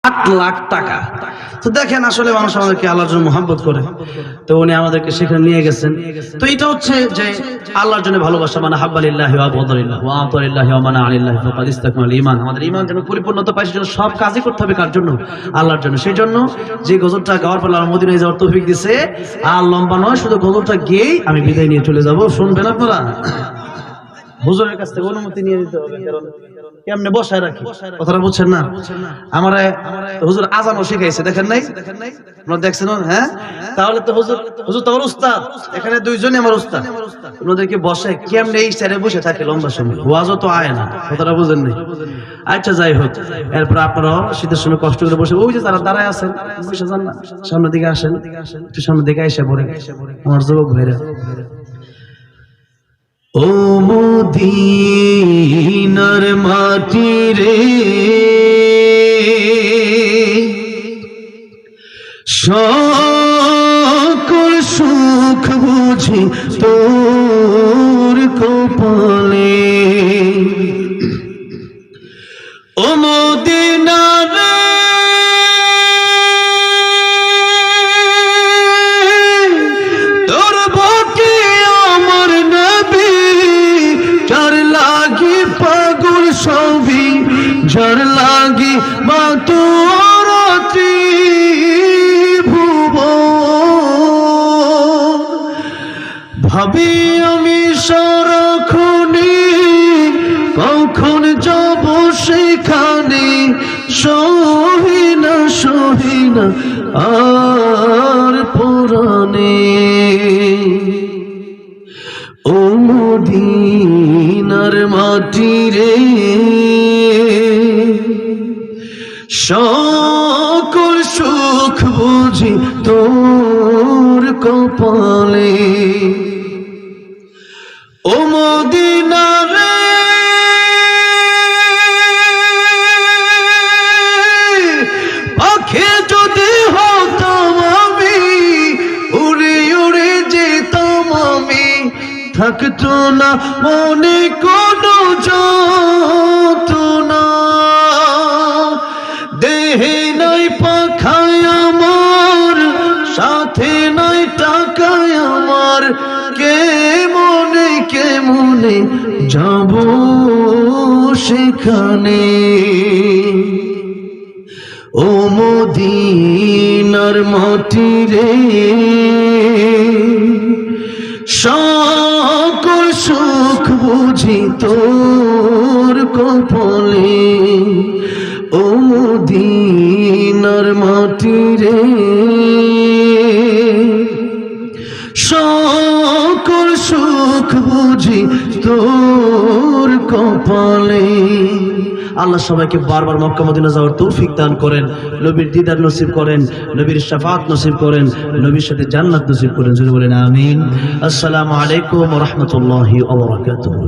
8 লাখ টাকা। তো দেখেন আসলে মানুষ আমাদেরকে আল্লাহর জন্য মোহাব্বত করে, তো উনি আমাদেরকে সেখানে নিয়ে গেছেন। তো এটা হচ্ছে যে আল্লাহর জন্য ভালোবাসা, মানে হাব্বালিল্লাহি ওয়া আবদালিল্লাহি ওয়া আতালিল্লাহি ওয়া মানা আলিল্লাহি ফাকাদ ইসতাকমাল ঈমান। আমাদের ঈমান যেন পরিপূর্ণতা পায়, সেজন্য সব কাজই করতে হবে কার জন্য? আল্লাহর জন্য। সেই জন্য যে গজলটা গাওয়ার পর আল্লাহ মদিনায় যাওয়ার তৌফিক দিয়েছে, আর লম্বা নয়, শুধু গজলটা গেয়েই আমি বিদায় নিয়ে চলে যাব। শুনবেন আপনারা? হুজুরের কাছ থেকে অনুমতি নিয়ে দিতে হবে, কারণ কেমনে বসায় রাখি, কথাটা বুঝছেন না? আমারে হুজুর আজানও শিখাইছে, দেখেন নাই? আপনারা দেখছেন? হ্যাঁ, তাহলে তো হুজুর তো আমার উস্তাদ, এখানে দুইজনই আমার উস্তাদ। ওনাদেরকে বসে কেমনে এই সাইডে বসে থাকে লম্বা সময়, ওয়াজও তো আয় না, কথাটা বুঝেন নাই? আচ্ছা, যাই হোক, এরপর আপনারাও শীতের সময় কষ্ট করে বসে, ওই যে যারা দাঁড়ায় আছেন বসে যান না, সামনের দিকে আসেন, একটু সামনের দিকে এসে পড়ে আমার যুবক ভাইরা। ও মদিনার মাটি রে, সকল সুখ বুঝি তোর কপালে। ও মদিনা রে, তোর বুকে আমার নবী, যার লাগি পাগল সবই, যার লাগি মা তোর ত্রিভুবন। ভাবি আমি সারাক্ষণে কখন যাব সেখানে, সহিনা সহিনা আর পুরানে। ও মদিনার মাটি রে, সকল সুখ বুঝি তোর কপালে। ও মদিনা রে, পাখি যদি হতাম আমি, উড়ে উড়ে যেতাম আমি, থাকতো না মনে কোনো যন্ত্রণা। দেহে নাই পাখায় আমার, সাথে নাই টাকায় আমার, কে মনে যাব সেখানে। ও মদিনার মাটি রে, সকল সুখ বুঝি তোর কপালে। ও মদিনার মাটি রে, সকল সুখ বুঝি তোর কপালে। আল্লাহ সবাইকে বারবার মক্কা মদিনা যাওয়ার তৌফিক দান করেন, নবীর দিদার নসিব করেন, নবীর শাফাত নসিব করেন, নবীর সাথে জান্নাত নসিব করেন। জোরে বলেন আমিন। আসসালামু আলাইকুম ওয়া রাহমাতুল্লাহি ওয়া বারাকাতুহু।